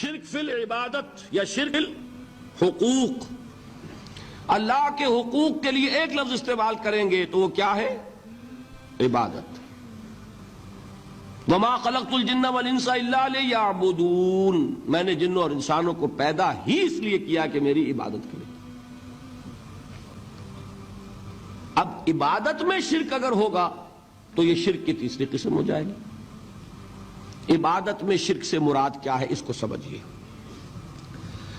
شرک فی العبادت یا شرک فی الحقوق، اللہ کے حقوق کے لیے ایک لفظ استعمال کریں گے تو وہ کیا ہے؟ عبادت۔ وَمَا خَلَقْتُ الْجِنَّ وَالْإِنسَ إِلَّا لِيَعْبُدُونَ، میں نے جنوں اور انسانوں کو پیدا ہی اس لیے کیا کہ میری عبادت کریں۔ اب عبادت میں شرک اگر ہوگا تو یہ شرک کی تیسری قسم ہو جائے گی۔ عبادت میں شرک سے مراد کیا ہے اس کو سمجھیے۔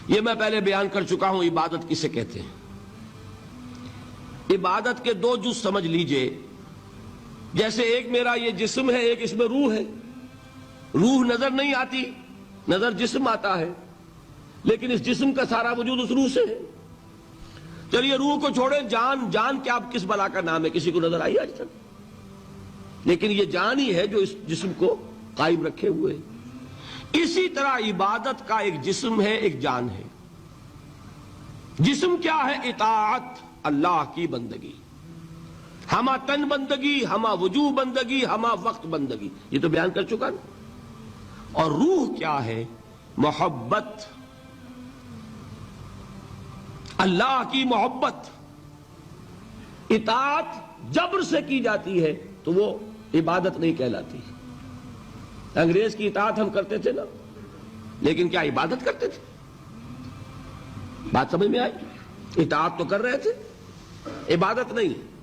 یہ میں پہلے بیان کر چکا ہوں عبادت کسے کہتے ہیں۔ عبادت کے دو جز سمجھ لیجئے، جیسے ایک میرا یہ جسم ہے، ایک اس میں روح ہے۔ روح نظر نہیں آتی، نظر جسم آتا ہے، لیکن اس جسم کا سارا وجود اس روح سے ہے۔ چلیے روح کو چھوڑیں، جان، جان کیا کس بلا کا نام ہے؟ کسی کو نظر آئی آج تک؟ لیکن یہ جان ہی ہے جو اس جسم کو قائم رکھے ہوئے۔ اسی طرح عبادت کا ایک جسم ہے، ایک جان ہے۔ جسم کیا ہے؟ اطاعت، اللہ کی بندگی، ہمہ تن بندگی، ہمہ وجوہ بندگی، ہمہ وقت بندگی، یہ تو بیان کر چکا نا۔ اور روح کیا ہے؟ محبت، اللہ کی محبت۔ اطاعت جبر سے کی جاتی ہے تو وہ عبادت نہیں کہلاتی۔ انگریز کی اطاعت ہم کرتے تھے نا، لیکن کیا عبادت کرتے تھے؟ بات سمجھ میں آئی؟ اطاعت تو کر رہے تھے، عبادت نہیں۔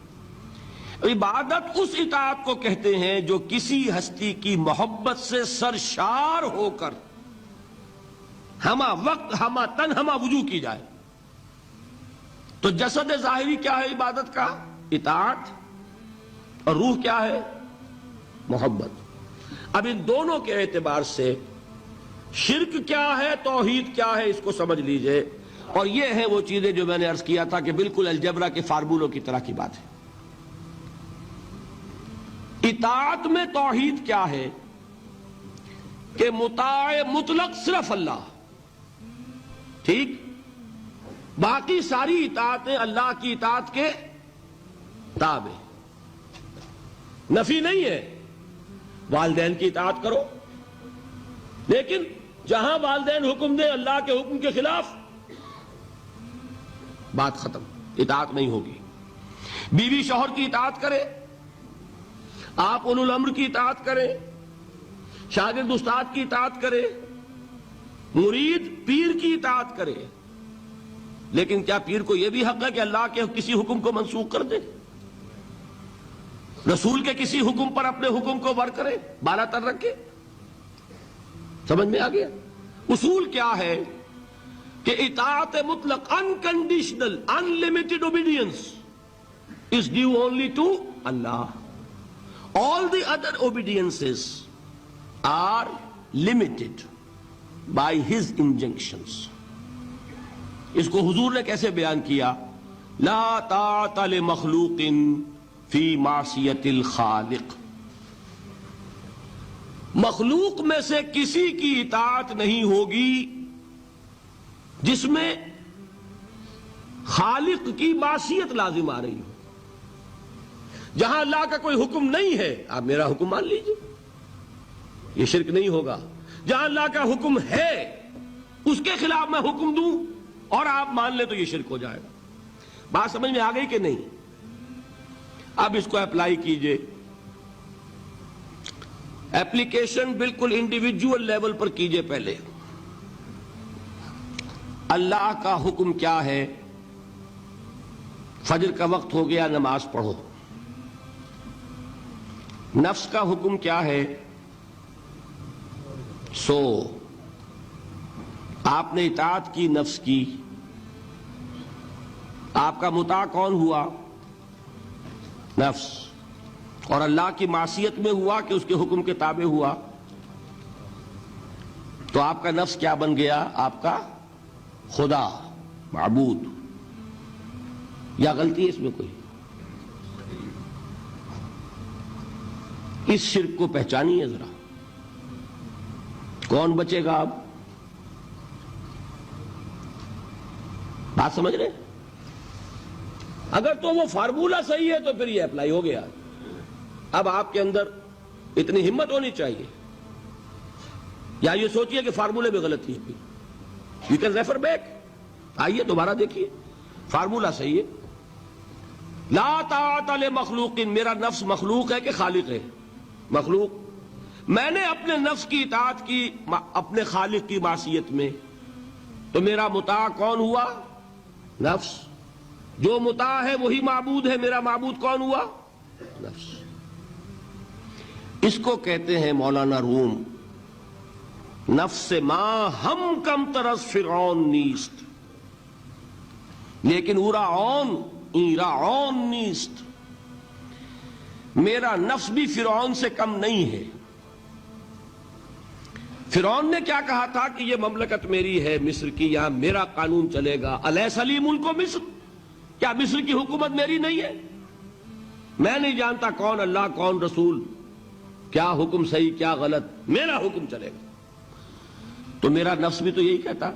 عبادت اس اطاعت کو کہتے ہیں جو کسی ہستی کی محبت سے سرشار ہو کر ہمہ وقت، ہمہ تن، ہمہ وجوہ کی جائے۔ تو جسد ظاہری کیا ہے عبادت کا؟ اطاعت۔ اور روح کیا ہے؟ محبت۔ اب ان دونوں کے اعتبار سے شرک کیا ہے، توحید کیا ہے، اس کو سمجھ لیجئے۔ اور یہ ہیں وہ چیزیں جو میں نے عرض کیا تھا کہ بالکل الجبرا کے فارمولوں کی طرح کی بات ہے۔ اطاعت میں توحید کیا ہے کہ مطاع مطلق صرف اللہ، ٹھیک؟ باقی ساری اطاعتیں اللہ کی اطاعت کے تابع۔ نفی نہیں ہے، والدین کی اطاعت کرو، لیکن جہاں والدین حکم دیں اللہ کے حکم کے خلاف، بات ختم، اطاعت نہیں ہوگی۔ بیوی شوہر کی اطاعت کرے، آپ اولو الامر کی اطاعت کریں، شاگرد استاد کی اطاعت کرے، مرید پیر کی اطاعت کرے، لیکن کیا پیر کو یہ بھی حق ہے کہ اللہ کے کسی حکم کو منسوخ کر دے؟ رسول کے کسی حکم پر اپنے حکم کو ور کرے، بالا تر رکھے؟ سمجھ میں آ گیا؟ اصول کیا ہے کہ اطاعت مطلق، unconditional, unlimited obedience is due only to Allah. All the other obediences are limited by His injunctions. اس کو حضور نے کیسے بیان کیا؟ لا طاعت لمخلوق فی معصیت الخالق۔ مخلوق میں سے کسی کی اطاعت نہیں ہوگی جس میں خالق کی معصیت لازم آ رہی ہو۔ جہاں اللہ کا کوئی حکم نہیں ہے آپ میرا حکم مان لیجئے، یہ شرک نہیں ہوگا۔ جہاں اللہ کا حکم ہے اس کے خلاف میں حکم دوں اور آپ مان لیں تو یہ شرک ہو جائے گا۔ بات سمجھ میں آ گئی کہ نہیں؟ اب اس کو اپلائی کیجئے۔ ایپلیکیشن بالکل انڈیویجول لیول پر کیجئے۔ پہلے اللہ کا حکم کیا ہے؟ فجر کا وقت ہو گیا، نماز پڑھو۔ نفس کا حکم کیا ہے؟ سو۔ آپ نے اطاعت کی نفس کی، آپ کا مطاع کون ہوا؟ نفس۔ اور اللہ کی معصیت میں ہوا کہ اس کے حکم کے تابع ہوا، تو آپ کا نفس کیا بن گیا؟ آپ کا خدا، معبود۔ یا غلطی ہے اس میں کوئی؟ اس شرک کو پہچانیے ذرا، کون بچے گا اب؟ بات سمجھ رہے؟ اگر تو وہ فارمولہ صحیح ہے تو پھر یہ اپلائی ہو گیا۔ اب آپ کے اندر اتنی ہمت ہونی چاہیے، یا یہ سوچیے کہ فارمولے میں غلطی ہے. You can refer back. آئیے دوبارہ دیکھیے فارمولہ صحیح ہے. لا طاعت لمخلوق، میرا نفس مخلوق ہے کہ خالق ہے؟ مخلوق. میں نے اپنے نفس کی اطاعت کی اپنے خالق کی معصیت میں، تو میرا مطاع کون ہوا؟ نفس. جو مطاع ہے وہی معبود ہے. میرا معبود کون ہوا؟ نفس. اس کو کہتے ہیں مولانا روم نفس ما ہم کم ترس فرعون نیست، لیکن اورا عون ایرا عون نیست. میرا نفس بھی فرعون سے کم نہیں ہے. فرعون نے کیا کہا تھا کہ یہ مملکت میری ہے مصر کی، یہاں میرا قانون چلے گا. الیس لی ملک مصر، کیا مصر کی حکومت میری نہیں ہے؟ میں نہیں جانتا کون اللہ کون رسول، کیا حکم صحیح کیا غلط، میرا حکم چلے گا. تو میرا نفس بھی تو یہی کہتا،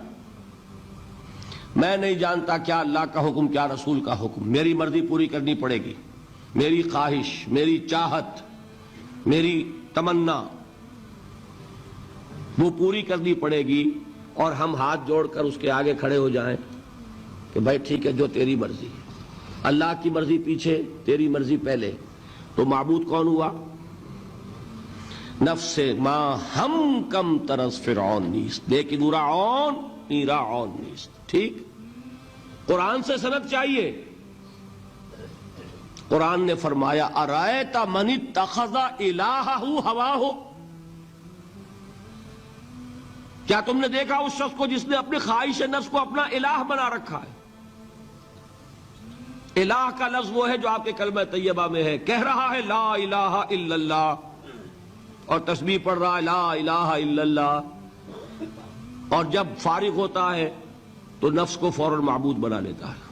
میں نہیں جانتا کیا اللہ کا حکم کیا رسول کا حکم، میری مرضی پوری کرنی پڑے گی. میری خواہش، میری چاہت، میری تمنا وہ پوری کرنی پڑے گی. اور ہم ہاتھ جوڑ کر اس کے آگے کھڑے ہو جائیں کہ بھائی ٹھیک ہے جو تیری مرضی ہے. اللہ کی مرضی پیچھے، تیری مرضی پہلے. تو معبود کون ہوا؟ نفس ما ہم کم ترس فرعون نیست، لیکن اورا عون ایرا عون نیست. ٹھیک. قرآن سے سند چاہیے. قرآن نے فرمایا ارائیت من اتخذ الہہ ہواہ، کیا تم نے دیکھا اس شخص کو جس نے اپنی خواہش نفس کو اپنا الہ بنا رکھا ہے؟ الہ کا لفظ وہ ہے جو آپ کے کلمہ طیبہ میں ہے. کہہ رہا ہے لا الہ الا اللہ اور تسبیح پڑھ رہا ہے لا الہ الا اللہ، اور جب فارغ ہوتا ہے تو نفس کو فوراً معبود بنا لیتا ہے.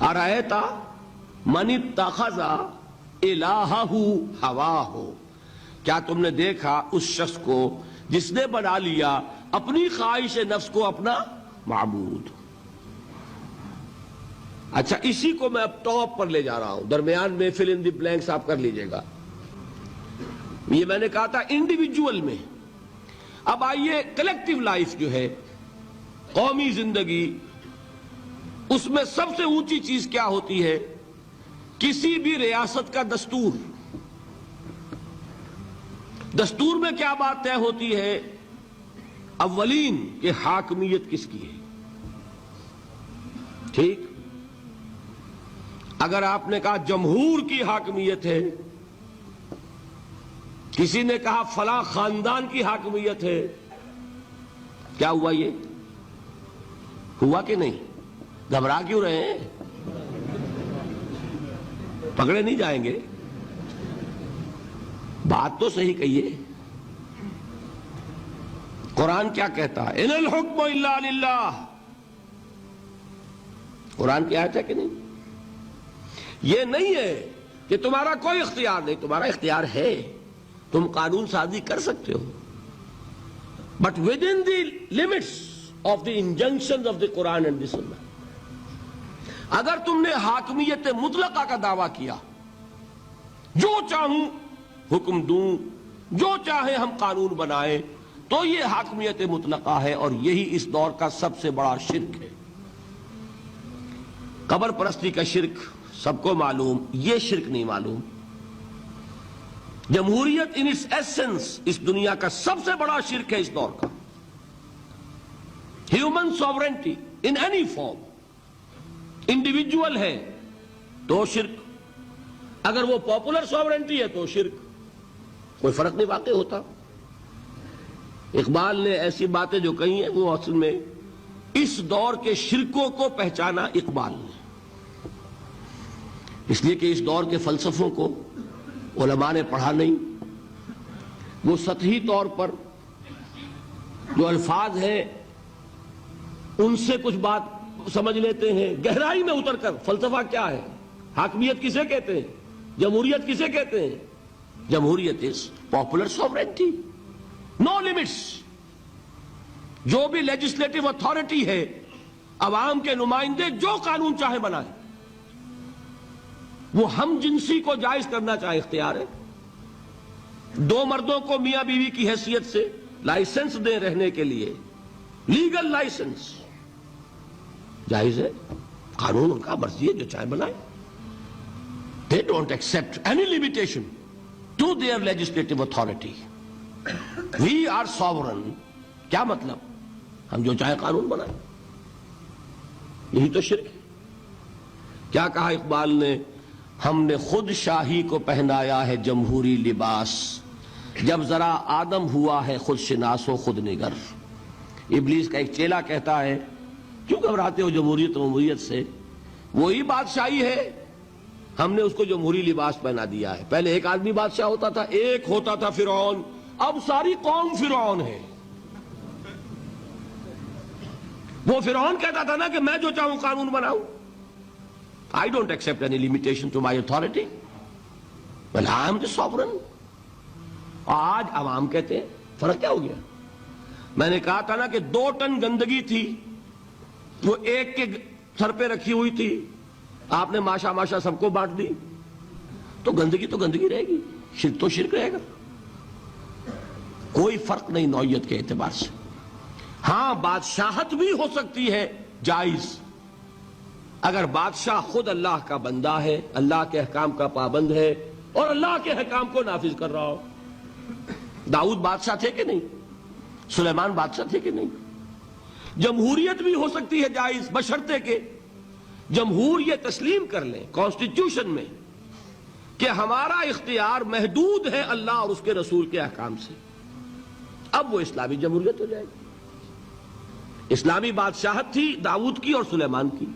ارائیت من اتخذ الہہ ہواہ، کیا تم نے دیکھا اس شخص کو جس نے بنا لیا اپنی خواہش نفس کو اپنا معبود. اچھا اسی کو میں اب ٹاپ پر لے جا رہا ہوں، درمیان میں فل ان دی بلینکس آپ کر لیجئے گا. یہ میں نے کہا تھا انڈیویجول میں. اب آئیے کلیکٹیو لائف جو ہے، قومی زندگی، اس میں سب سے اونچی چیز کیا ہوتی ہے؟ کسی بھی ریاست کا دستور. دستور میں کیا بات طے ہوتی ہے؟ اولین کہ حاکمیت کس کی ہے. ٹھیک. اگر آپ نے کہا جمہور کی حاکمیت ہے، کسی نے کہا فلاں خاندان کی حاکمیت ہے، کیا ہوا؟ یہ ہوا کہ نہیں؟ گھبرا کیوں رہے ہیں؟ پکڑے نہیں جائیں گے. بات تو صحیح کہیے. قرآن کیا کہتا ہے؟ ان الحکم الا للہ. قرآن کی آیت ہے کہ نہیں؟ یہ نہیں ہے کہ تمہارا کوئی اختیار نہیں، تمہارا اختیار ہے، تم قانون سازی کر سکتے ہو، but with in the limits of the injunctions of the Quran and the Sunnah. اگر تم نے حاکمیت مطلقہ کا دعویٰ کیا، جو چاہوں حکم دوں، جو چاہے ہم قانون بنائیں، تو یہ حاکمیت مطلقہ ہے، اور یہی اس دور کا سب سے بڑا شرک ہے. قبر پرستی کا شرک سب کو معلوم، یہ شرک نہیں معلوم. جمہوریت ان اس ایسنس اس دنیا کا سب سے بڑا شرک ہے اس دور کا. Human sovereignty in any form, individual ہے تو شرک، اگر وہ پاپولر سوورنٹی ہے تو شرک. کوئی فرق نہیں واقع ہوتا. اقبال نے ایسی باتیں جو کہی ہیں وہ اصل میں اس دور کے شرکوں کو پہچانا اقبال نے، اس لیے کہ اس دور کے فلسفوں کو علماء نے پڑھا نہیں. وہ سطحی طور پر جو الفاظ ہیں ان سے کچھ بات سمجھ لیتے ہیں، گہرائی میں اتر کر فلسفہ کیا ہے، حاکمیت کسے کہتے ہیں، جمہوریت کسے کہتے ہیں. جمہوریت is popular sovereignty, know limits. جو بھی لیجسلیٹو اتھارٹی ہے، عوام کے نمائندے جو قانون چاہے بنائیں، وہ ہم جنسی کو جائز کرنا چاہے اختیار ہے. دو مردوں کو میاں بیوی کی حیثیت سے لائسنس دیں رہنے کے لیے، لیگل لائسنس، جائز ہے، قانون ان کا مرضی ہے، جو چاہے بنائے. They don't accept any limitation to their legislative authority. We are sovereign. کیا مطلب؟ ہم جو چاہے قانون بنائیں. یہی تو شرک ہے. کیا کہا اقبال نے؟ ہم نے خود شاہی کو پہنایا ہے جمہوری لباس، جب ذرا آدم ہوا ہے خود شناس و خود نگر. ابلیس کا ایک چیلا کہتا ہے کیوں گھبراتے ہو جمہوریت و جمہوریت سے؟ وہی بادشاہی ہے، ہم نے اس کو جمہوری لباس پہنا دیا ہے. پہلے ایک آدمی بادشاہ ہوتا تھا، ایک ہوتا تھا فرعون، اب ساری قوم فرعون ہے. وہ فرعون کہتا تھا نا کہ میں جو چاہوں قانون بناؤں. I don't accept any limitation to my authority. Well, I am the sovereign. آج عوام کہتے ہیں. فرق کیا ہو گیا؟ میں نے کہا تھا نا کہ 2 ٹن گندگی تھی، وہ ایک کے سر پہ رکھی ہوئی تھی، آپ نے ماشا ماشا سب کو بانٹ دی، تو گندگی رہے گی، شرک تو شرک رہے گا. کوئی فرق نہیں نوعیت کے اعتبار سے. ہاں بادشاہت بھی ہو سکتی ہے جائز، اگر بادشاہ خود اللہ کا بندہ ہے، اللہ کے احکام کا پابند ہے اور اللہ کے احکام کو نافذ کر رہا ہو. داؤد بادشاہ تھے کہ نہیں؟ سلیمان بادشاہ تھے کہ نہیں؟ جمہوریت بھی ہو سکتی ہے جائز، بشرطے کہ جمہور یہ تسلیم کر لیں کانسٹیٹیوشن میں کہ ہمارا اختیار محدود ہے اللہ اور اس کے رسول کے احکام سے. اب وہ اسلامی جمہوریت ہو جائے گی. اسلامی بادشاہت تھی داؤد کی اور سلیمان کی.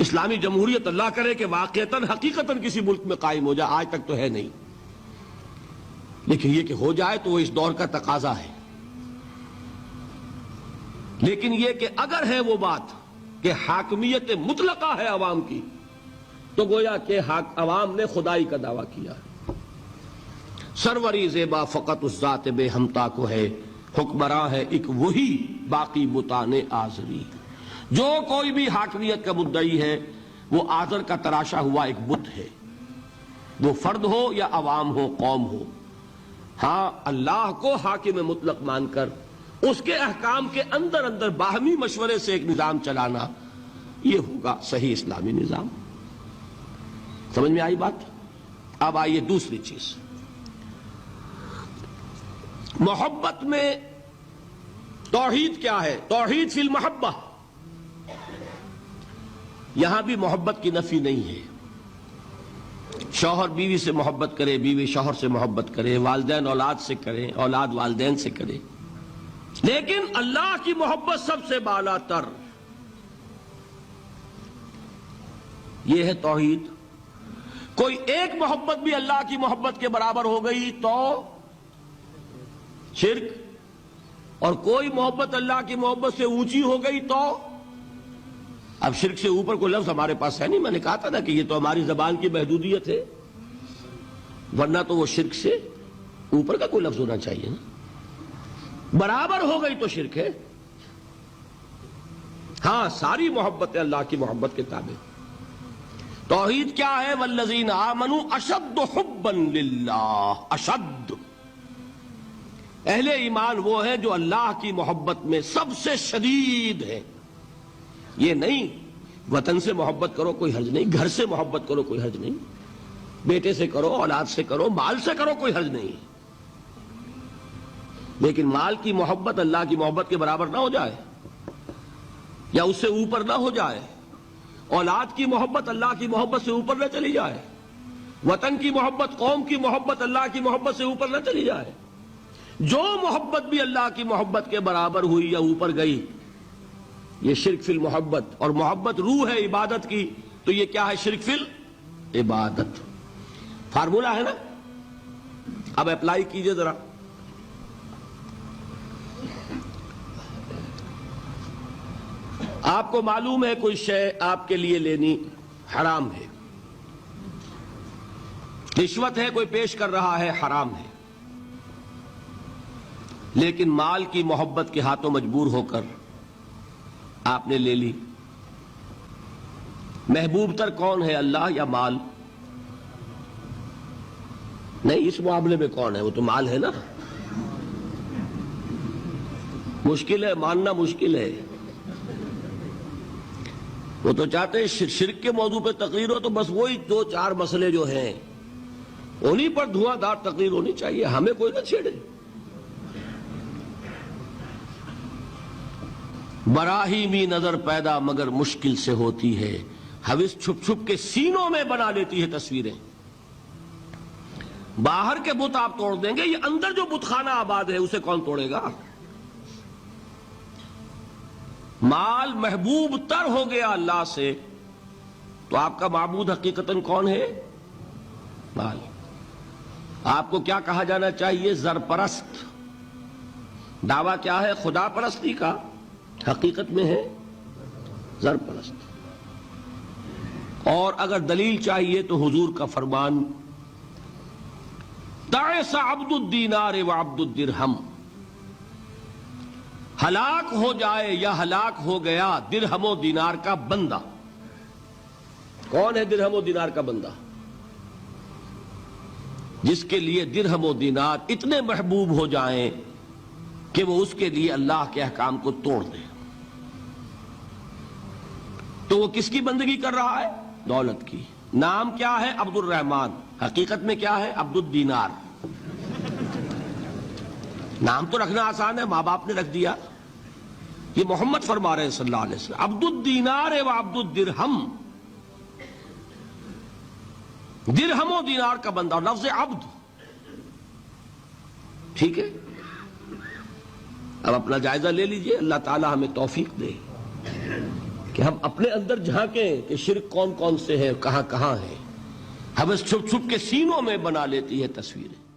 اسلامی جمہوریت اللہ کرے کہ واقعتاً حقیقتاً کسی ملک میں قائم ہو جائے، آج تک تو ہے نہیں، لیکن یہ کہ ہو جائے تو وہ اس دور کا تقاضا ہے. لیکن یہ کہ اگر ہے وہ بات کہ حاکمیت مطلقہ ہے عوام کی، تو گویا کہ عوام نے خدائی کا دعویٰ کیا ہے. سروری زیبا فقط اس ذات بے ہمتا کو ہے، حکمراں ہے ایک وہی باقی بتان آزری. جو کوئی بھی حاکمیت کا مدعی ہے وہ آزر کا تراشا ہوا ایک بت ہے، وہ فرد ہو یا عوام ہو، قوم ہو. ہاں اللہ کو حاکم مطلق مان کر اس کے احکام کے اندر باہمی مشورے سے ایک نظام چلانا، یہ ہوگا صحیح اسلامی نظام. سمجھ میں آئی بات؟ اب آئیے دوسری چیز، محبت میں توحید کیا ہے؟ توحید فی المحبہ. یہاں بھی محبت کی نفی نہیں ہے. شوہر بیوی سے محبت کرے، بیوی شوہر سے محبت کرے، والدین اولاد سے کرے، اولاد والدین سے کرے، لیکن اللہ کی محبت سب سے بالا تر. یہ ہے توحید. کوئی ایک محبت بھی اللہ کی محبت کے برابر ہو گئی تو شرک، اور کوئی محبت اللہ کی محبت سے اونچی ہو گئی تو اب شرک سے اوپر کوئی لفظ ہمارے پاس ہے نہیں. میں نے کہا تھا نا کہ یہ تو ہماری زبان کی محدودیت ہے، ورنہ تو وہ شرک سے اوپر کا کوئی لفظ ہونا چاہیے نا. برابر ہو گئی تو شرک ہے. ہاں ساری محبت اللہ کی محبت کے تابع. توحید کیا ہے؟ والذین آمنوا اشد حبا للہ. اشد، اہل ایمان وہ ہے جو اللہ کی محبت میں سب سے شدید ہے. یہ نہیں وطن سے محبت کرو کوئی حرج نہیں، گھر سے محبت کرو کوئی حرج نہیں، بیٹے سے کرو، اولاد سے کرو، مال سے کرو، کوئی حرج نہیں، لیکن مال کی محبت اللہ کی محبت کے برابر نہ ہو جائے یا اس سے اوپر نہ ہو جائے. اولاد کی محبت اللہ کی محبت سے اوپر نہ چلی جائے. وطن کی محبت، قوم کی محبت اللہ کی محبت سے اوپر نہ چلی جائے. جو محبت بھی اللہ کی محبت کے برابر ہوئی یا اوپر گئی، یہ شرک فی المحبت. اور محبت روح ہے عبادت کی، تو یہ کیا ہے؟ شرک فی العبادت. فارمولا ہے نا. اب اپلائی کیجئے ذرا. آپ کو معلوم ہے کوئی شے آپ کے لیے لینی حرام ہے، رشوت ہے کوئی پیش کر رہا ہے، حرام ہے، لیکن مال کی محبت کے ہاتھوں مجبور ہو کر آپ نے لے لی. محبوب تر کون ہے، اللہ یا مال؟ نہیں، اس معاملے میں کون ہے؟ وہ تو مال ہے نا. مشکل ہے، ماننا مشکل ہے. وہ تو چاہتے ہیں شرک کے موضوع پہ تقریر ہو تو بس وہی 2-4 مسئلے جو ہیں انہی پر دھواں دار تقریر ہونی چاہیے، ہمیں کوئی نہ چھیڑے. براہیمی نظر پیدا مگر مشکل سے ہوتی ہے، حوث چھپ چھپ کے سینوں میں بنا لیتی ہے تصویریں. باہر کے بت آپ توڑ دیں گے، یہ اندر جو بت خانہ آباد ہے اسے کون توڑے گا؟ مال محبوب تر ہو گیا اللہ سے تو آپ کا معبود حقیقتاً کون ہے؟ مال. آپ کو کیا کہا جانا چاہیے؟ زر پرست. دعویٰ کیا ہے؟ خدا پرستی کا. حقیقت میں ہے زر پرست. اور اگر دلیل چاہیے تو حضور کا فرمان تعس عبد الدینار وعبد الدرہم، ہلاک ہو جائے یا ہلاک ہو گیا درہم و دینار کا بندہ. کون ہے درہم و دینار کا بندہ؟ جس کے لیے درہم و دینار اتنے محبوب ہو جائیں کہ وہ اس کے لیے اللہ کے احکام کو توڑ دے. تو وہ کس کی بندگی کر رہا ہے؟ دولت کی. نام کیا ہے؟ عبد الرحمن. حقیقت میں کیا ہے؟ عبد الدینار. نام تو رکھنا آسان ہے، ماں باپ نے رکھ دیا. یہ محمد فرما رہے ہیں صلی اللہ علیہ وسلم عبد الدینار و عبد الدرہم. درہم و دینار کا بندہ، لفظ عبد. ٹھیک ہے، اب اپنا جائزہ لے لیجئے. اللہ تعالی ہمیں توفیق دے کہ ہم اپنے اندر جھانکیں کہ شرک کون کون سے ہیں، کہاں کہاں ہیں. حوث چھپ چھپ کے سینوں میں بنا لیتی ہے تصویریں.